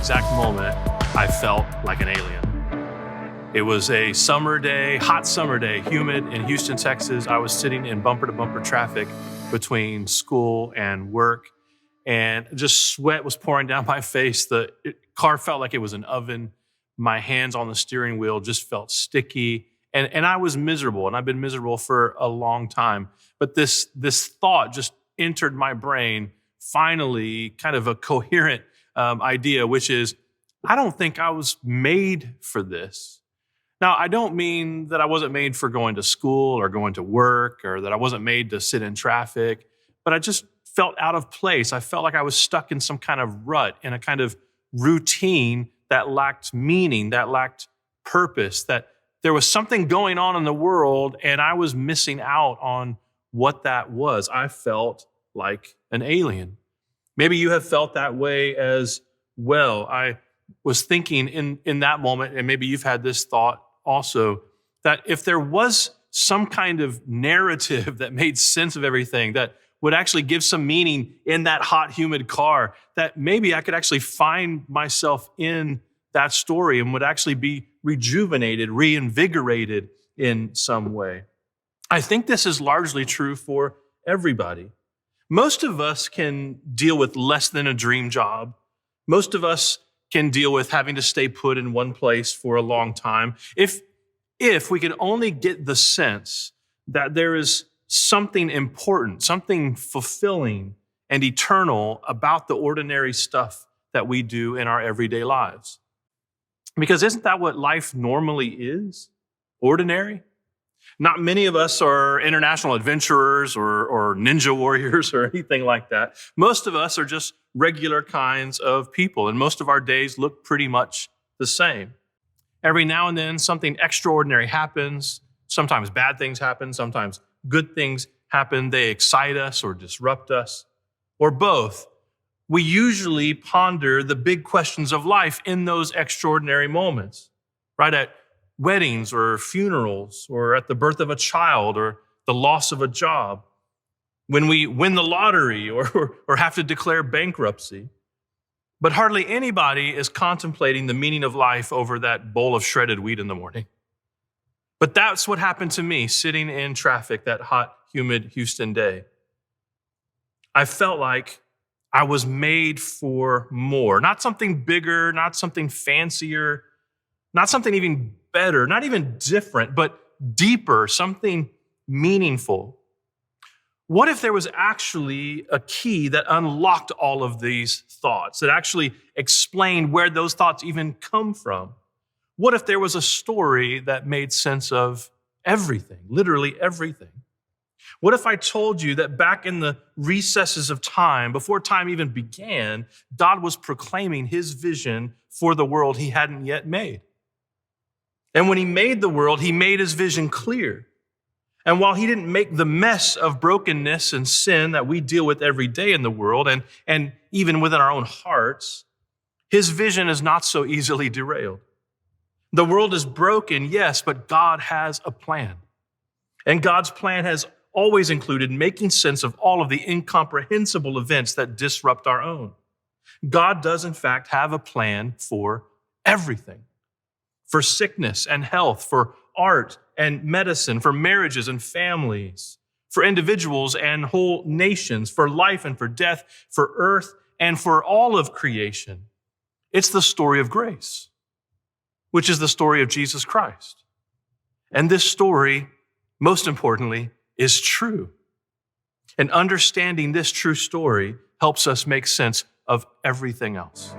exact moment I felt like an alien. It was a summer day, hot summer day, humid in Houston, Texas. I was sitting in bumper-to-bumper traffic between school and work, and just sweat was pouring down my face. The car felt like it was an oven. My hands on the steering wheel just felt sticky, and I was miserable, and I've been miserable for a long time. But this thought just entered my brain, finally, kind of a coherent idea, which is, I don't think I was made for this. Now, I don't mean that I wasn't made for going to school or going to work, or that I wasn't made to sit in traffic, but I just felt out of place. I felt like I was stuck in some kind of rut, in a kind of routine that lacked meaning, that lacked purpose, that there was something going on in the world and I was missing out on what that was. I felt like an alien. Maybe you have felt that way as well. I was thinking in that moment, and maybe you've had this thought also, that if there was some kind of narrative that made sense of everything, that would actually give some meaning in that hot, humid car, that maybe I could actually find myself in that story and would actually be rejuvenated, reinvigorated in some way. I think this is largely true for everybody. Most of us can deal with less than a dream job. Most of us can deal with having to stay put in one place for a long time. If we could only get the sense that there is something important, something fulfilling and eternal about the ordinary stuff that we do in our everyday lives. Because isn't that what life normally is? Ordinary? Not many of us are international adventurers or ninja warriors or anything like that. Most of us are just regular kinds of people, and most of our days look pretty much the same. Every now and then, something extraordinary happens. Sometimes bad things happen. Sometimes good things happen. They excite us or disrupt us, or both. We usually ponder the big questions of life in those extraordinary moments, right? At weddings or funerals, or at the birth of a child, or the loss of a job, when we win the lottery or have to declare bankruptcy. But hardly anybody is contemplating the meaning of life over that bowl of shredded wheat in the morning. But that's what happened to me sitting in traffic that hot, humid Houston day. I felt like I was made for more, not something bigger, not something fancier, not something even better, not even different, but deeper, something meaningful. What if there was actually a key that unlocked all of these thoughts, that actually explained where those thoughts even come from? What if there was a story that made sense of everything, literally everything? What if I told you that back in the recesses of time, before time even began, God was proclaiming his vision for the world he hadn't yet made? And when he made the world, he made his vision clear. And while he didn't make the mess of brokenness and sin that we deal with every day in the world, and even within our own hearts, his vision is not so easily derailed. The world is broken, yes, but God has a plan. And God's plan has always included making sense of all of the incomprehensible events that disrupt our own. God does, in fact, have a plan for everything. For sickness and health, for art and medicine, for marriages and families, for individuals and whole nations, for life and for death, for earth and for all of creation. It's the story of grace, which is the story of Jesus Christ. And this story, most importantly, is true. And understanding this true story helps us make sense of everything else.